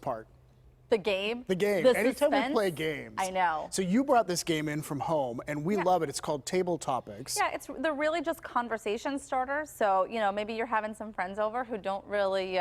hardest part? The game? The game. The Anytime suspense? we play games. I know. So you brought this game in from home, and we love it. It's called Table Topics. Yeah, they're really just conversation starters. So, maybe you're having some friends over who don't really,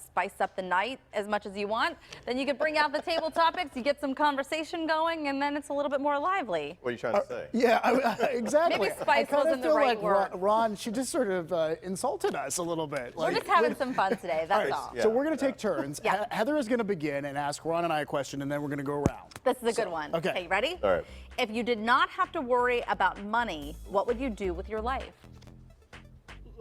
spice up the night as much as you want. Then you could bring out the table topics, you get some conversation going, and then it's a little bit more lively. What are you trying to say? Yeah, exactly. Maybe spice I wasn't the feel right like word. Ron, she just sort of insulted us a little bit. We're just having some fun today, that's all. So we're going to take turns. Yeah. Heather is going to begin and ask Ron and I a question, and then we're going to go around. This is a good one. Okay. You ready? All right. If you did not have to worry about money, what would you do with your life?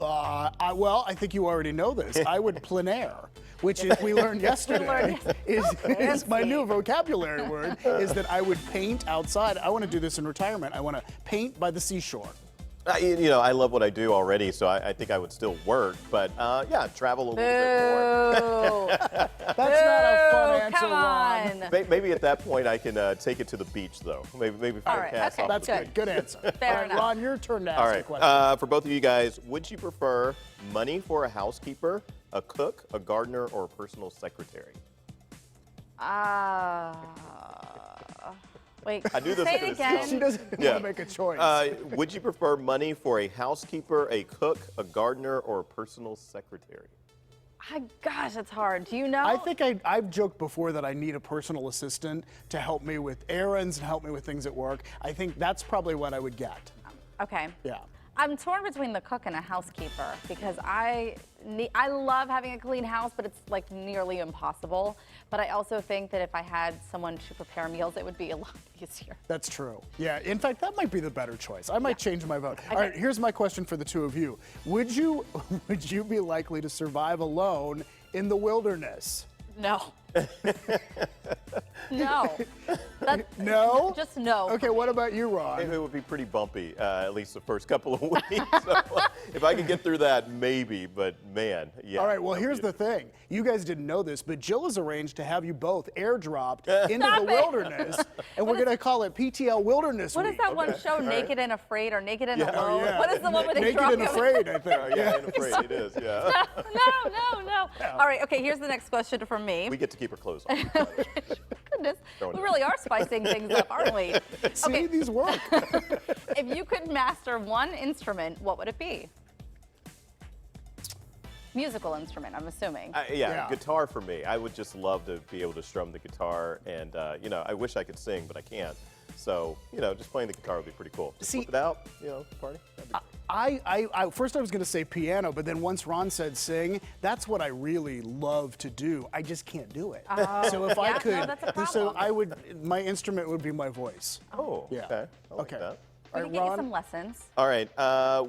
Well, I think you already know this. I would plein air, which is, we learned yesterday, is my new vocabulary word, is that I would paint outside. I want to do this in retirement. I want to paint by the seashore. I love what I do already, so I think I would still work, but yeah, travel a little bit more. That's not a fun answer, Come Ron. on. Maybe at that point I can take it to the beach, though. Maybe All right, cast okay. off That's the good. Good answer. Fair All right, enough. Ron, your turn to ask All a right, question. for both of you guys, would you prefer money for a housekeeper, a cook, a gardener, or a personal secretary? Wait, I knew this say was it gonna again. She doesn't want to make a choice. Would you prefer money for a housekeeper, a cook, a gardener, or a personal secretary? Gosh, it's hard. Do you know? I think I've joked before that I need a personal assistant to help me with errands and help me with things at work. I think that's probably what I would get. Okay. Yeah. I'm torn between the cook and a housekeeper because I love having a clean house, but it's like nearly impossible. But I also think that if I had someone to prepare meals, it would be a lot easier. That's true. Yeah, in fact, that might be the better choice. I might change my vote. All right, here's my question for the two of you. Would you be likely to survive alone in the wilderness? No. No. No? Just no. Okay, what about you, Ron? It would be pretty bumpy, at least the first couple of weeks. So, if I could get through that, maybe, but man, yeah. All right, well, here's the thing. You guys didn't know this, but Jill has arranged to have you both airdropped into Stop the it. wilderness, and we're going to call it PTL Wilderness What is Week. that one show, Naked and Afraid, or Naked and Alone? Oh, yeah. What is the one where they Naked drop and you? Afraid, I think. Yeah, and afraid it is, yeah. No. All right, okay, here's the next question from me. We get to keep her clothes on. Goodness, Throwing we it. really are spicing things up, aren't we? See, Okay, these work. if you could master one instrument, what would it be? Musical instrument, I'm assuming. Yeah. Guitar for me. I would just love to be able to strum the guitar, and I wish I could sing, but I can't. So, just playing the guitar would be pretty cool. Just See- whip it out, party. That'd be great. First I was going to say piano, but then once Ron said sing, that's what I really love to do. I just can't do it. So if I Yeah, could, no, that's a so problem. my instrument would be my voice. Oh, Yeah. okay. I like Okay. that. We All can right, get you Ron? some lessons. All right.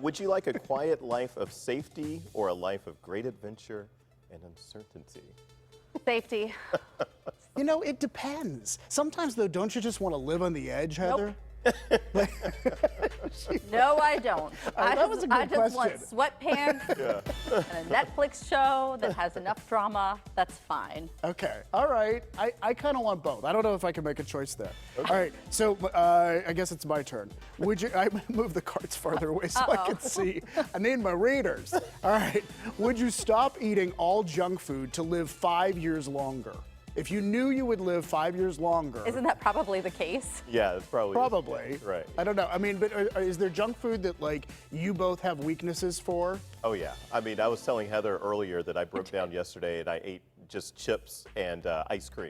Would you like a quiet life of safety or a life of great adventure and uncertainty? Safety. It depends. Sometimes, though, don't you just want to live on the edge, Heather? No, I don't. that was a good I just want question. sweatpants and a Netflix show that has enough drama. That's fine. Okay, all right. I kind of want both. I don't know if I can make a choice there. All right, so I guess it's my turn. Would you? I move the cards farther away so I can see. I need my readers. All right. Would you stop eating all junk food to live 5 years longer? If you knew you would live 5 years longer. Isn't that probably the case? Yeah, that's probably Probably. right. I don't know. I mean, but is there junk food that you both have weaknesses for? Oh yeah. I mean, I was telling Heather earlier that I broke down yesterday and I ate just chips and ice cream.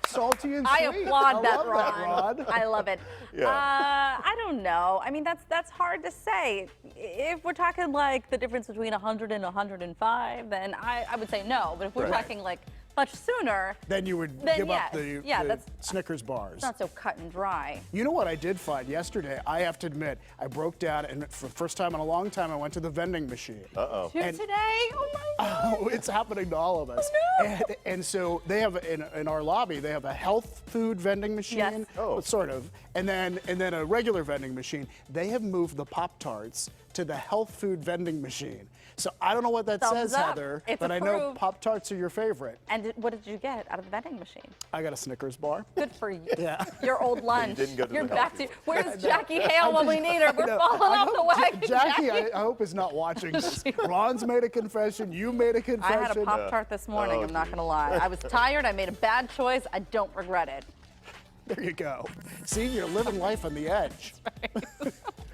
Salty and I sweet. applaud that, love Ron. I love it. Yeah. I don't know. I mean, that's hard to say. If we're talking like the difference between 100 and 105, then I would say no. But if we're talking like much sooner, Then you would Then give up yes. the Yeah, that's- Snickers bars. it's not so cut and dry. You know what I did find yesterday? I have to admit, I broke down, and for the first time in a long time, I went to the vending machine. Uh-oh. Today? Oh my God. Oh, it's happening to all of us. Oh, no. And so they have in our lobby, they have a health food vending machine, Yes. Oh. sort of, and then a regular vending machine. They have moved the Pop-Tarts to the health food vending machine. So I don't know what that Thumbs says, up. Heather, It's but I know approved. Pop-Tarts are your favorite. And what did you get out of the vending machine? I got a Snickers bar. Good for you. Yeah. Your old lunch. didn't go to You're the back healthy to. Where's Jackie Hale when we need her? We're I know. falling I off hope the wagon. Jackie, I hope is not watching this. Ron's made a confession. You made a I confession. had a Pop-Tart this morning, Oh, I'm not geez. going to lie. I was tired. I made a bad choice. I don't regret it. There you go. See, you're living life on the edge.